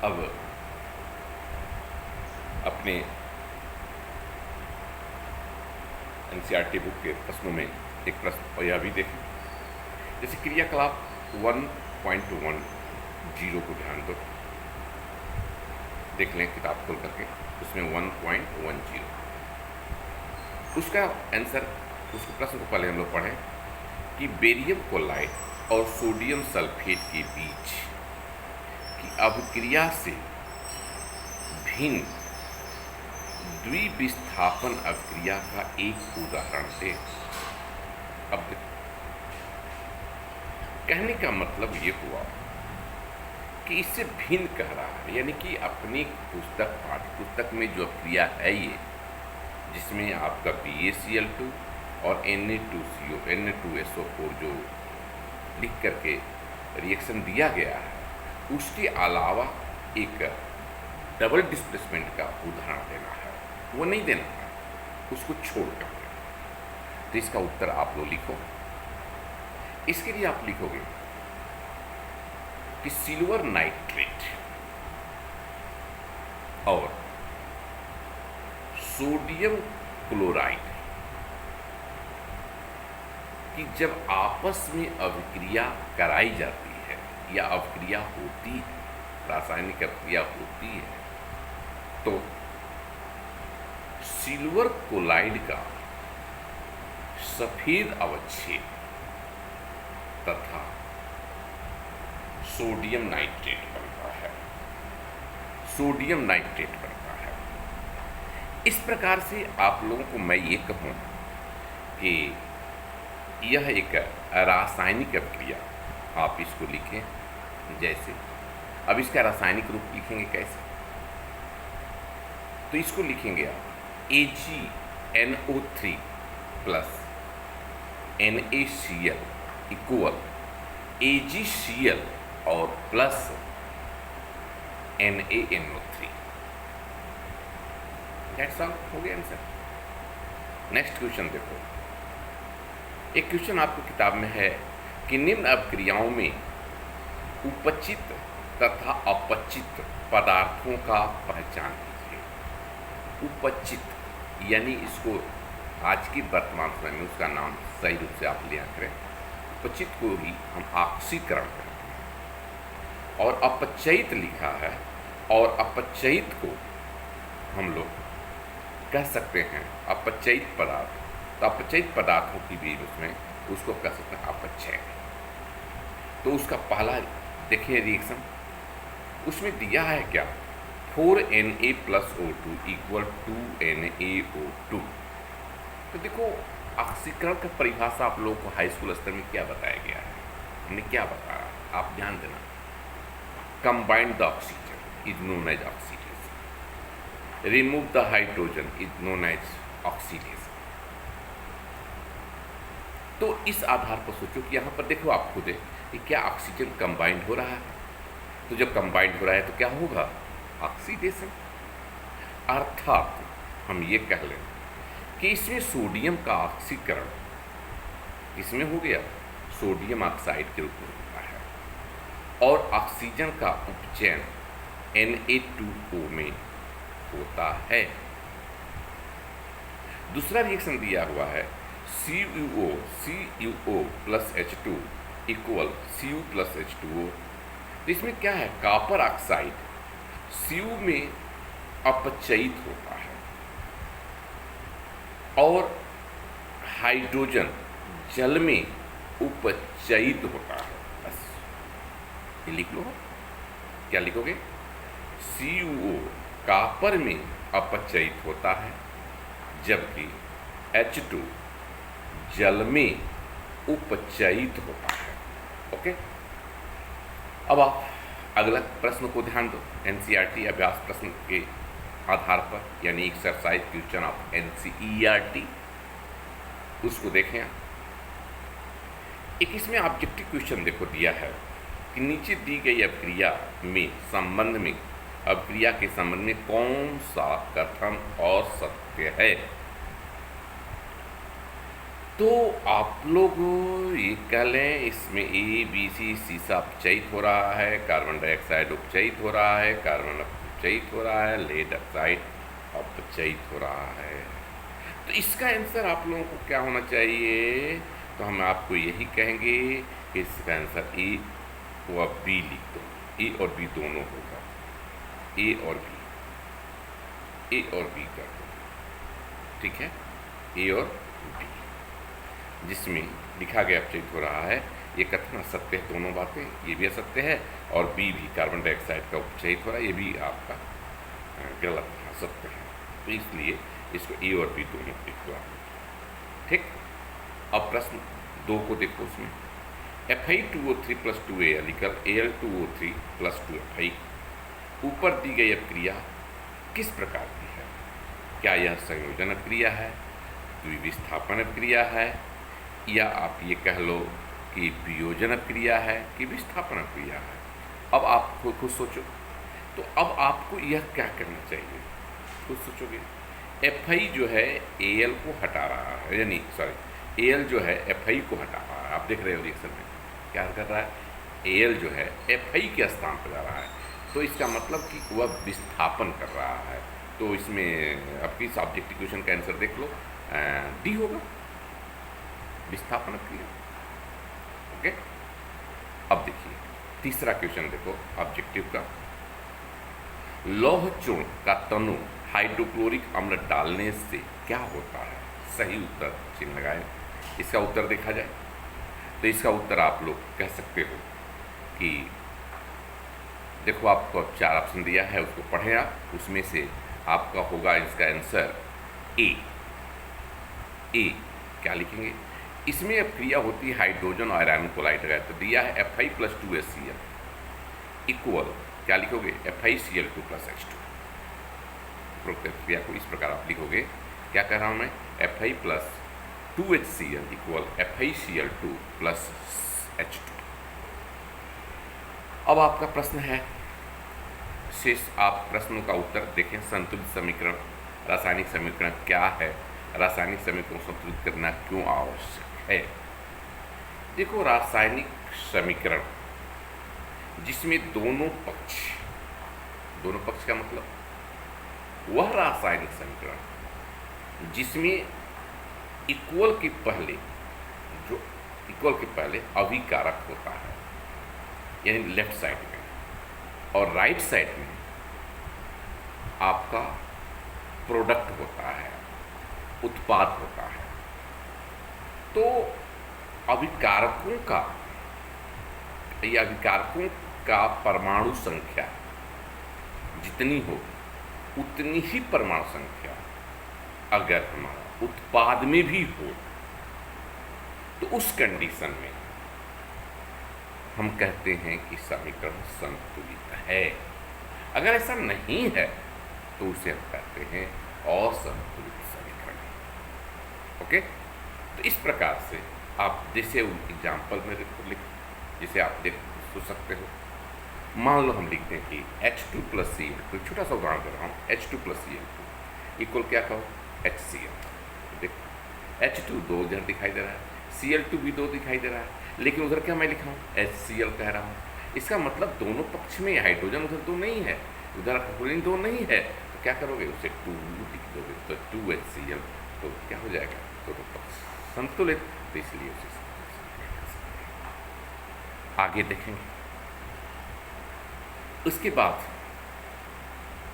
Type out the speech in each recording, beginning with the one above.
अब अपने NCERT book के प्रश्नों में एक प्रश्न और यह भी देखें, जैसे क्रियाकलाप 1.10 को ध्यान दो, देख लें किताब खोल करके, उसमें 1.10 उसका आंसर, उसके प्रश्न को पहले हम लोग पढ़ें कि बेरियम क्लोराइड और सोडियम सल्फेट के बीच की अभिक्रिया से भिन्न द्विविस्थापन अभिक्रिया का एक उदाहरण दे। अब कहने का मतलब ये हुआ कि इससे भिन्न कह रहा है, यानी कि अपनी पुस्तक पाठ्य पुस्तक में जो अभिक्रिया है ये, जिसमें आपका BaCl2 और Na2CO Na2SO4 जो लिख करके रिएक्शन दिया गया है, उसके अलावा एक डबल डिस्प्लेसमेंट का उदाहरण देना है, वो नहीं देना है, उसको छोड़ कर देना। तो इसका उत्तर आप लोग लिखो। इसके लिए आप लिखोगे कि सिल्वर नाइट्रेट और सोडियम क्लोराइड कि जब आपस में अभिक्रिया कराई जाती है या अभिक्रिया होती है, रासायनिक अभिक्रिया होती है, तो सिल्वर क्लोराइड का सफेद अवच्छेद तथा सोडियम नाइट्रेट बनता है, सोडियम नाइट्रेट बनता है। इस प्रकार से आप लोगों को मैं ये कहूँ कि यह एक रासायनिक अभिक्रिया, आप इसको लिखें जैसे, अब इसका रासायनिक रूप लिखेंगे कैसे, तो इसको लिखेंगे आप AgNO3 plus NaCl equal AgCl और प्लस NaNO3। दैट्स ऑल, हो गया आंसर। नेक्स्ट क्वेश्चन देखो, एक क्वेश्चन आपको किताब में है कि निम्न अभिक्रियाओं में उपचित तथा अपचित पदार्थों का पहचान कीजिए। उपचित यानी इसको आज की वर्तमान समय में उसका नाम सही रूप से आप लिया करें, उपचित को ही हम ऑक्सीकरण करते हैं, और अपचयित लिखा है, और अपचयित को हम लोग कह सकते हैं अपचयित पदार्थ। तो अपचयित पदार्थों की भी उसमें उसको कह सकते हैं अपचय। तो उसका पहला देखिए रिएक्शन, उसमें दिया है क्या, 4Na + O2 = 2NaO2। तो देखो ऑक्सीकरण का परिभाषा आप लोगों को हाई स्कूल स्तर में क्या बताया गया है, हमने क्या बताया, आप ध्यान देना। Combined the oxygen is known as oxidation, remove the hydrogen is known as oxidation. तो इस आधार पर सोचो कि यहाँ पर देखो आप खुद कि क्या ऑक्सीजन कंबाइंड हो रहा है, तो जब कंबाइंड हो रहा है तो क्या होगा, ऑक्सीडेशन। अर्थात हम ये कह लें कि इसमें सोडियम का ऑक्सीकरण इसमें हो गया, सोडियम ऑक्साइड के रूप में होता है, और ऑक्सीजन का उपचयन Na2O में होता है। दूसरा रिएक्शन दिया हुआ है CuO + H2 = Cu + H2O। तो इसमें क्या है, कॉपर ऑक्साइड Cu में अपचयित होता है और हाइड्रोजन जल में उपचयित होता है। बस ये लिख लो। क्या लिखोगे, CuO कॉपर में अपचयित होता है, जबकि H2 जल में उपचयित होता है। ओके, अब आप अगला प्रश्न को ध्यान दो, एनसीईआरटी अभ्यास प्रश्न के आधार पर, यानी एक्सरसाइज क्वेश्चन ऑफ एनसीईआरटी, उसको देखें। एक इसमें ऑब्जेक्टिव क्वेश्चन देखो दिया है कि नीचे दी गई अभिक्रिया में संबंध में, अभिक्रिया के संबंध में कौन सा कथन और सत्य है। तो आप लोग ये कह लें, इसमें ए बी सी, सीसा अपचयित हो रहा है, कार्बन डाइऑक्साइड उपचयित हो रहा है, कार्बन अपचयित हो रहा है, लेड ऑक्साइड अपचयित हो रहा है। तो इसका आंसर आप लोगों को क्या होना चाहिए? तो हम आपको यही कहेंगे कि इसका आंसर ए व बी लिख दो। ए और बी दोनों होगा, ए और बी, ए और बी कर दो, ठीक है, ए और बी, जिसमें लिखा गया अपचयित हो रहा है। ये कथन असत्य है, दोनों बातें, ये भी असत्य है और बी भी, कार्बन डाइऑक्साइड का उपचयित हो रहा है, ये भी आपका गलत है, असत्य है। तो इसलिए इसको ए और बी दोनों लिख दो आप, ठीक। अब प्रश्न 2 को देखो, उसमें Fe2O3 plus 2Al equal Al2O3 plus 2Fi। ऊपर दी गई अपक्रिया किस प्रकार की है? क्या यह संयोजन अपक्रिया है, द्विविस्थापन अपक्रिया है, या आप ये कह लो कि वियोजन अपक्रिया है, कि विस्थापन अपक्रिया है? अब आप खुद सोचो। तो अब आपको यह क्या करना चाहिए, खुद सोचोगे। Fi जो है Al को हटा रहा है, यानी सॉरी, Al जो है Fi को हटा रहा है। आप देख रहे हो रिएक्शन में क्या कर रहा है, Al जो है Fi के स्थान पर जा रहा है, तो इसका मतलब कि वह विस्थापन कर रहा है। तो इसमें आपकी ऑब्जेक्टिव क्वेश्चन का आंसर देख लो, डी होगा, विस्थापन क्रिया। ओके, अब देखिए तीसरा क्वेश्चन देखो ऑब्जेक्टिव का। लौह चूर्ण का तनु हाइड्रोक्लोरिक अम्ल डालने से क्या होता है? सही उत्तर चिन्ह लगाएं। इसका उत्तर देखा जाए तो इसका उत्तर आप लोग कह सकते हो कि देखो, आपको 4 ऑप्शन दिया है, उसको पढ़ें आप, उसमें से आपका होगा इसका आंसर ए। ए क्या लिखेंगे? इसमें अब क्रिया होती है हाइड्रोजन और आयरन कोलाइड का, तो दिया है Fi प्लस 2HCl इक्वल, क्या लिखोगे? FiCl2 plus H2। क्रिया को इस प्रकार आप लिखोगे, क्या कह रहा हूँ मैं? Fi plus 2HCl equal FiCl2 plus H2। अब आपका प्रश्न है शेष, आप प्रश्नों का उत्तर देखें। संतुलित समीकरण, रासायनिक समीकरण क्या है? रासायनिक समीकरण संतुलित करना क्यों आवश्यक है? देखो, रासायनिक समीकरण जिसमें दोनों पक्ष का मतलब वह रासायनिक समीकरण जिसमें इक्वल के पहले अभिकारक होता है, यानी लेफ्ट साइड में, और राइट साइड में आपका प्रोडक्ट होता है, उत्पाद होता है। तो अभिकारकों का परमाणु संख्या जितनी हो उतनी ही परमाणु संख्या अगर हमारा उत्पाद में भी हो, तो उस कंडीशन में हम कहते हैं कि समीकरण संतुलित है। अगर ऐसा नहीं है तो उसे हम कहते हैं असंतुलित समीकरण। ओके, तो इस प्रकार से आप जैसे एग्जाम्पल में जैसे आप सोच सकते हो, मान लो हम लिखते हैं कि H2 प्लस Cl2, छोटा सा उदाहरण दे रहा हूँ, H2 प्लस Cl2 इक्वल क्या कहो? HCl। देखो H2 2 इधर दिखाई दे रहा है, Cl2 भी 2 दिखाई दे रहा है, लेकिन उधर क्या मैं लिखा हूँ? HCl कह रहा हूँ। इसका मतलब दोनों पक्ष में हाइड्रोजन उधर 2 नहीं है, उधर क्लोरीन 2 नहीं है, तो क्या करोगे? उसे 2 लिख दोगे, तो 2HCl, तो क्या हो जाएगा? दोनों पक्ष संतुलित, तो इसलिए उसे आगे देखेंगे। उसके बाद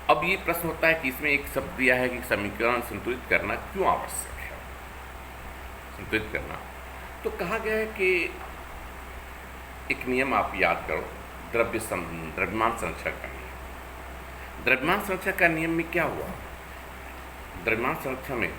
अब ये प्रश्न होता है कि इसमें एक शब्द दिया है कि समीकरण संतुलित करना क्यों आवश्यक है? संतुलित करना, तो कहा गया है कि एक नियम आप याद करो, द्रव्यमान संरक्षण का नियम। द्रव्यमान संरक्षण का नियम में क्या हुआ? द्रव्यमान संरक्षण में